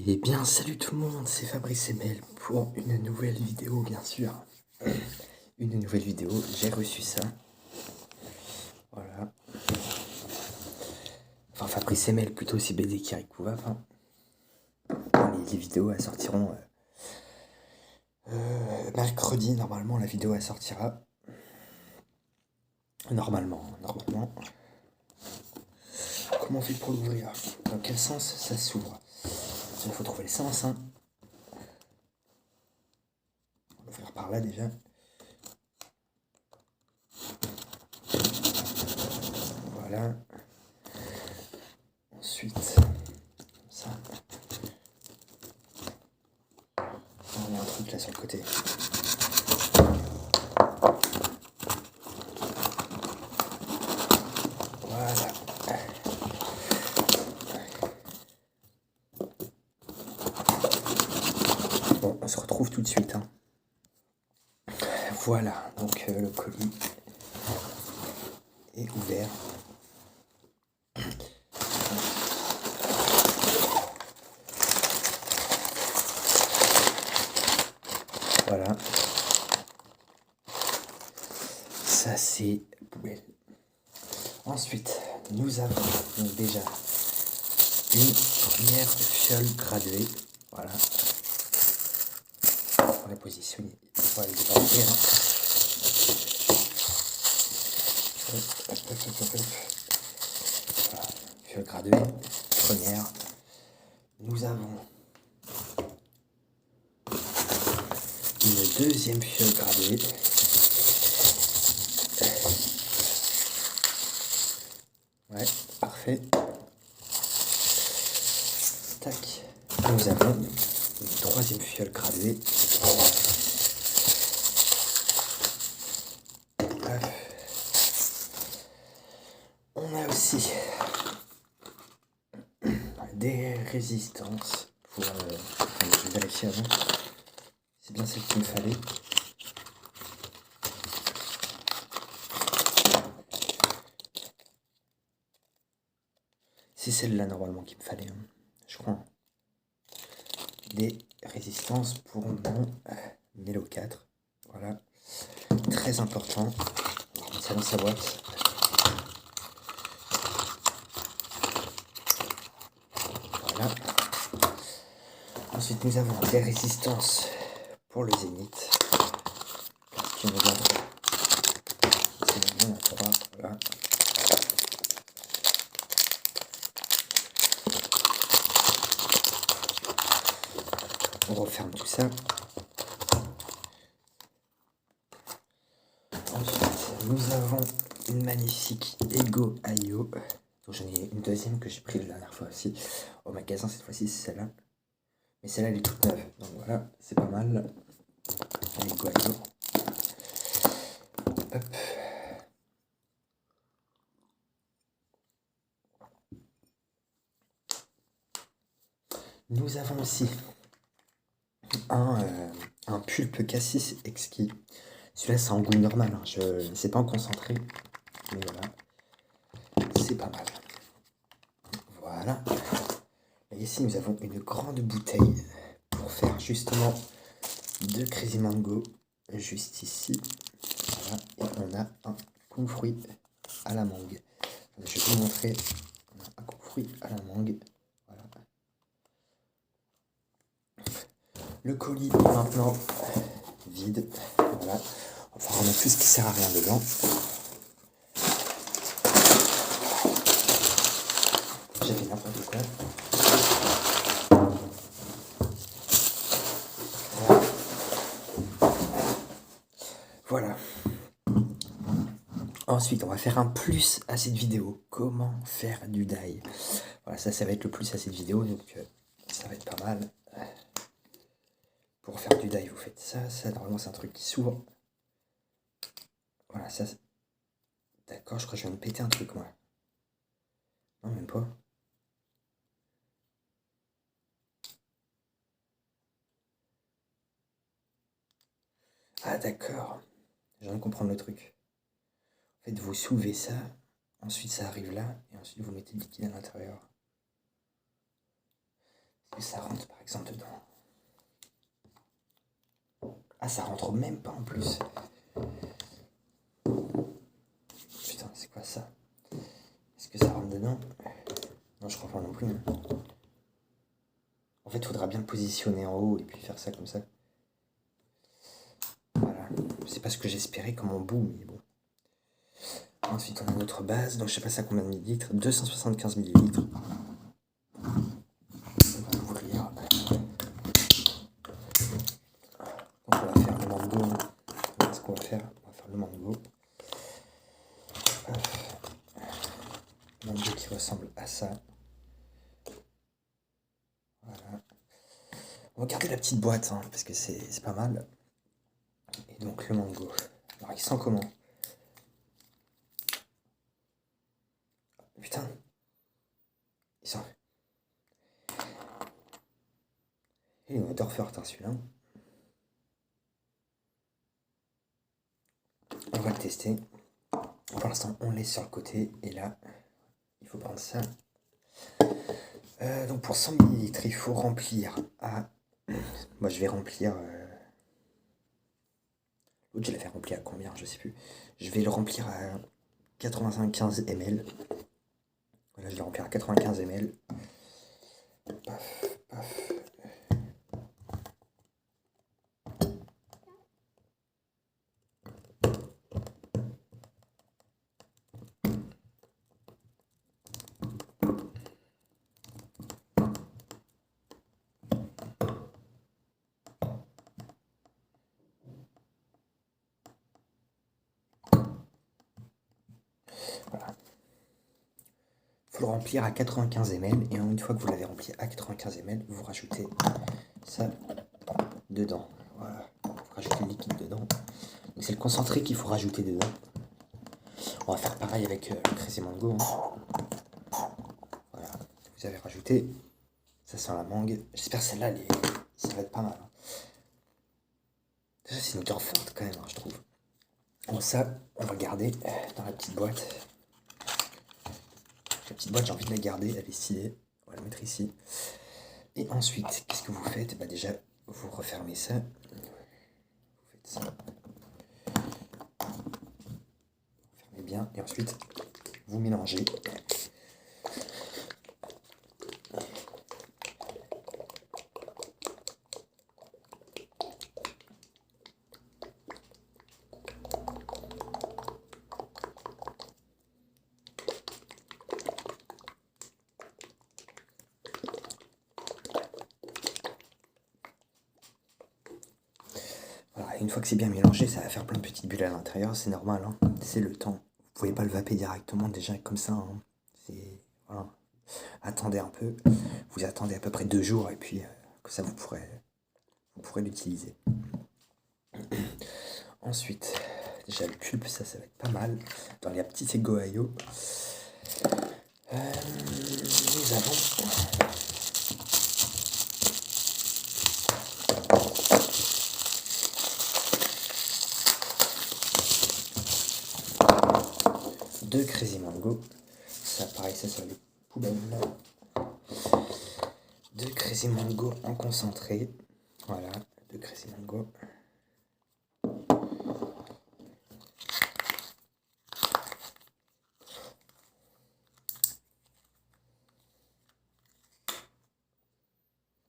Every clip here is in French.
Eh bien, salut tout le monde, c'est Fabrice Emel pour une nouvelle vidéo, bien sûr. Une nouvelle vidéo, j'ai reçu ça. Voilà. Enfin, Fabrice Emel, plutôt si BD Kirikouvaf. Hein. Les vidéos, elles sortiront mercredi, normalement, la vidéo, elle sortira. Normalement. Comment on fait pour l'ouvrir? Dans quel sens ça s'ouvre? Il faut trouver le sens, hein. On va faire par là, déjà. Voilà. Ensuite, comme ça. Il y a un truc là sur le côté. Voilà. Bon, on se retrouve tout de suite. Hein. Voilà, donc le colis est ouvert. Voilà. Ça, c'est poubelle. Ensuite, nous avons donc déjà une première fiole graduée. Voilà. On la positionner. Il faut aller débarquer. Hein. Voilà. Fiole graduée. Première. Nous avons une deuxième fiole graduée. Ouais, parfait. Tac. Nous avons une troisième fiole graduée. On a aussi des résistances pour... je vais vérifier avant. C'est bien celle qu'il me fallait. C'est celle-là normalement qu'il me fallait, hein, je crois. Des résistances pour mon Melo 4. Voilà. Très important. On va remettre ça dans sa boîte. Voilà. Ensuite, nous avons des résistances pour le Zénith. Qui nous donne. C'est bon, on a 3. Voilà. On referme tout ça. Ensuite, nous avons une magnifique Ego IO. Donc j'en ai une deuxième que j'ai pris la dernière fois aussi au magasin. Cette fois-ci, c'est celle-là. Mais celle-là, elle est toute neuve. Donc voilà, c'est pas mal. Ego IO. Hop. Nous avons aussi un pulpe cassis exquis. Celui-là, c'est en goût normal. Hein. Je ne sais pas en concentré. Mais voilà. C'est pas mal. Voilà. Et ici, nous avons une grande bouteille pour faire justement de Crazy Mango. Juste ici. Voilà. Et on a un confruit à la mangue. Je vais vous montrer. On a un confruit à la mangue. Voilà. Le colis est maintenant vide. Voilà. On va remettre tout ce qui sert à rien dedans. J'ai fait n'importe quoi. Voilà. Ensuite, on va faire un plus à cette vidéo. Comment faire du die. Voilà, ça va être le plus à cette vidéo. Donc, ça va être pas mal. Pour faire du die, vous faites ça. Ça, normalement, c'est un truc qui s'ouvre. Voilà, ça. D'accord, je crois que je vais me péter un truc, moi. Non, même pas. Ah, d'accord. Je viens de comprendre le truc. En fait, vous soulevez ça. Ensuite, ça arrive là. Et ensuite, vous mettez le liquide à l'intérieur. que ça rentre par exemple dedans? Ah, ça rentre même pas en plus. Putain, c'est quoi ça? Est-ce que ça rentre dedans? Non, je crois pas non plus. Hein. En fait, il faudra bien le positionner en haut et puis faire ça comme ça. Voilà. C'est pas ce que j'espérais comme en bout, mais bon. Ensuite, on a notre base. Donc, je sais pas ça combien de millilitres. 275 millilitres. On va l'ouvrir. Donc, on va faire le mango. Voilà ce qu'on va faire. On va faire le mango. Mango qui ressemble à ça. Voilà. On va garder la petite boîte, hein, parce que c'est pas mal. Et donc, le mango. Alors, il sent comment? Putain. Il sent... Il est une odeur forte, hein, celui-là. On va le tester. Pour l'instant, on laisse sur le côté. Et là, il faut prendre ça. Donc, pour 100 ml, il faut remplir à... Moi, je vais remplir... L'autre, je l'ai fait remplir à combien? Je sais plus. Je vais le remplir à 95 ml. Voilà, je vais remplir à 95 ml. Paf, paf. Voilà. Il faut le remplir à 95 ml. Et une fois que vous l'avez rempli à 95 ml, vous rajoutez ça dedans. Voilà. Vous rajoutez le liquide dedans. Donc c'est le concentré qu'il faut rajouter dedans. On va faire pareil avec le Crazy Mango. Hein. Voilà. Vous avez rajouté. Ça sent la mangue. J'espère que celle-là, ça va être pas mal. Hein. Déjà, c'est une odeur forte quand même, hein, je trouve. Bon, ça, on va garder dans la petite boîte. La petite boîte, j'ai envie de la garder, elle est stylée. On va la mettre ici. Et ensuite, qu'est-ce que vous faites? Bah déjà, vous refermez ça. Vous faites ça. Vous fermez bien. Et ensuite, vous mélangez. Voilà, une fois que c'est bien mélangé, ça va faire plein de petites bulles à l'intérieur, c'est normal, hein. C'est le temps. Vous pouvez pas le vaper directement déjà comme ça. Hein. Voilà. Attendez un peu. Vous attendez à peu près 2 jours et puis comme ça vous pourrez l'utiliser. Ensuite, déjà le pulpe, ça va être pas mal. Dans les petits égos Ayo, nous avons deux Crazy Mango. Ça, pareil, ça sur les poubelles. Deux Crazy Mango en concentré. Voilà, deux Crazy Mango.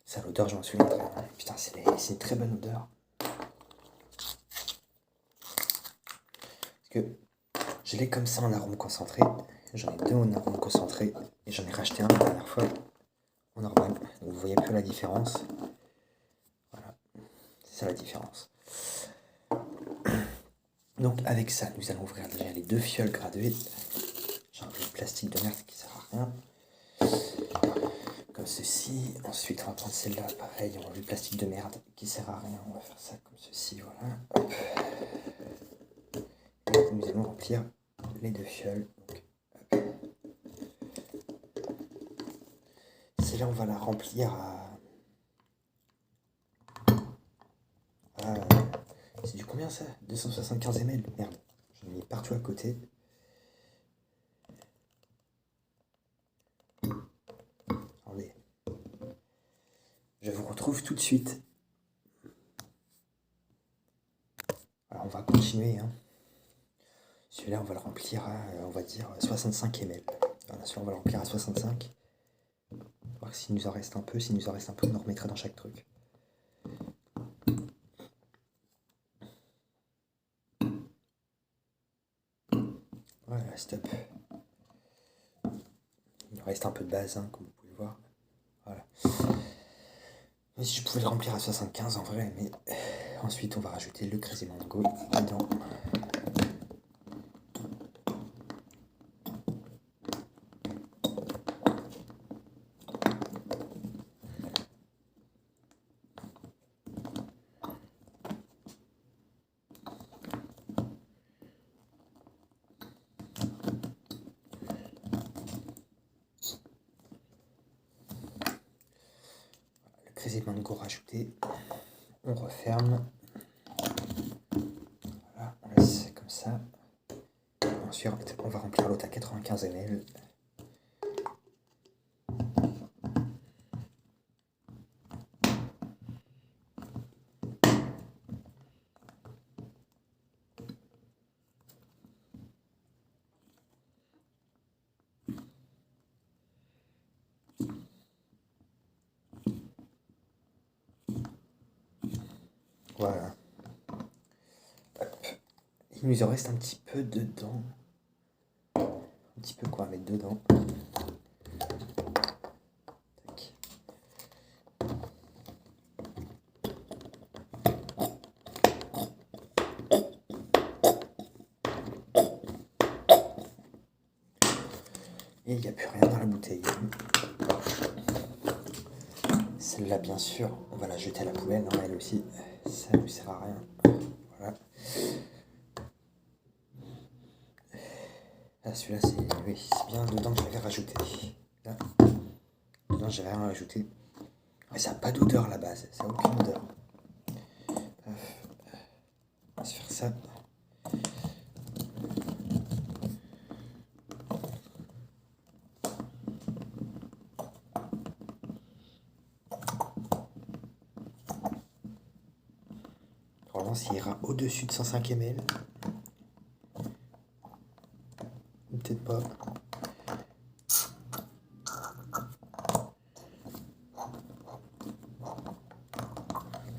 Ça, l'odeur, je m'en souviens très bien. Putain, c'est une très bonne odeur. Parce que je l'ai comme ça en arôme concentré. J'en ai deux en arôme concentré. Et j'en ai racheté un la dernière fois en normal. Donc vous voyez un peu la différence. Voilà, c'est ça la différence. Donc avec ça, nous allons ouvrir déjà les deux fioles graduées. J'ai enlevé le plastique de merde qui sert à rien. Comme ceci. Ensuite, on va prendre celle-là, pareil, on enlève le plastique de merde qui sert à rien. On va faire ça comme ceci, voilà. Hop. Et nous allons remplir les deux fioles. Donc, celle-là, on va la remplir à c'est du combien ça? 275 ml. Merde, j'en ai mis partout à côté. Attendez. Je vous retrouve tout de suite. Alors on va continuer. Hein. Celui-là, on va le remplir à, on va dire, 65 ml. Voilà, celui-là, on va le remplir à 65. Voir s'il nous en reste un peu. S'il nous en reste un peu, on en remettra dans chaque truc. Voilà, stop. Il reste un peu de base, hein, comme vous pouvez voir. Voilà. Mais si je pouvais le remplir à 75 en vrai, mais ensuite on va rajouter le Crazy Mango dedans. Crazy Mango rajouté, on referme, voilà, on laisse comme ça, ensuite on va remplir l'autre à 95 ml. Voilà. Hop. Il nous en reste un petit peu dedans. Un petit peu quoi à mettre dedans. Tac. Et il n'y a plus rien dans la bouteille. Celle-là, bien sûr, on va la jeter à la poubelle. Non, elle aussi, ça ne lui sert à rien. Voilà. Ah, celui-là, c'est oui, bien dedans que j'avais rajouté. Là, dedans, j'avais rien rajouté. Ouais, ça n'a pas d'odeur à la base, ça n'a aucune odeur. On va se faire ça. Normalement, ça ira au-dessus de 105 ml. Peut-être pas.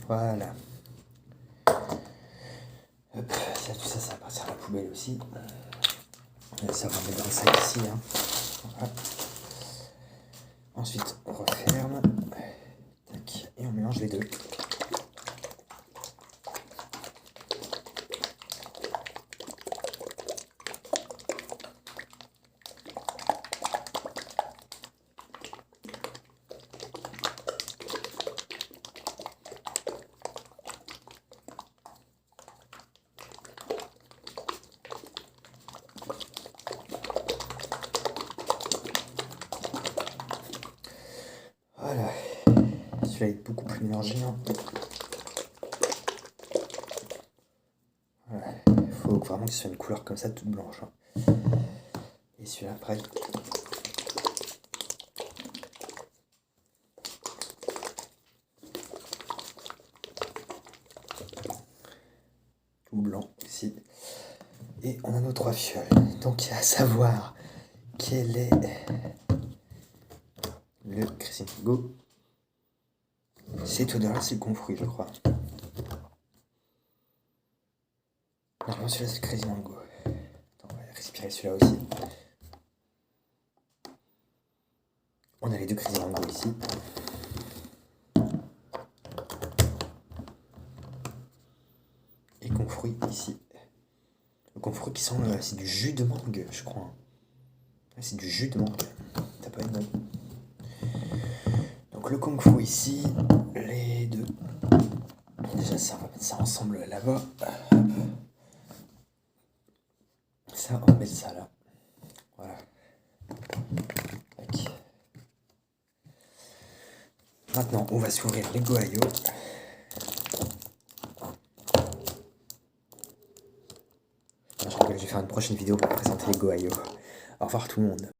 Voilà. Hop, ça, tout ça, ça va partir à la poubelle aussi. Ça va mettre dans le sac ici. Hein. Voilà. Ensuite, on referme. Tac, et on mélange les deux. Voilà, celui-là est beaucoup plus mélangé. Hein. Voilà, il faut vraiment que ce soit une couleur comme ça, toute blanche. Hein. Et celui-là, pareil. Tout blanc ici. Et on a nos 3 fioles. Donc à savoir quel est le Crazy Mango. Cette odeur-là, c'est le confruit, je crois. Normalement, celui-là, c'est le Crazy Mango. Attends, on va respirer celui-là aussi. On a les deux Crazy Mango ici. Et confruit ici. Le confruit qui sent, c'est du jus de mangue, je crois. C'est du jus de mangue. T'as pas une bonne. Donc le kung fu ici, les deux. Déjà ça, on va mettre ça ensemble là-bas. Ça, on va mettre ça là. Voilà. Tac. Maintenant, on va s'ouvrir les Gohayo. Je vais faire une prochaine vidéo pour présenter les Gohayo. Au revoir tout le monde.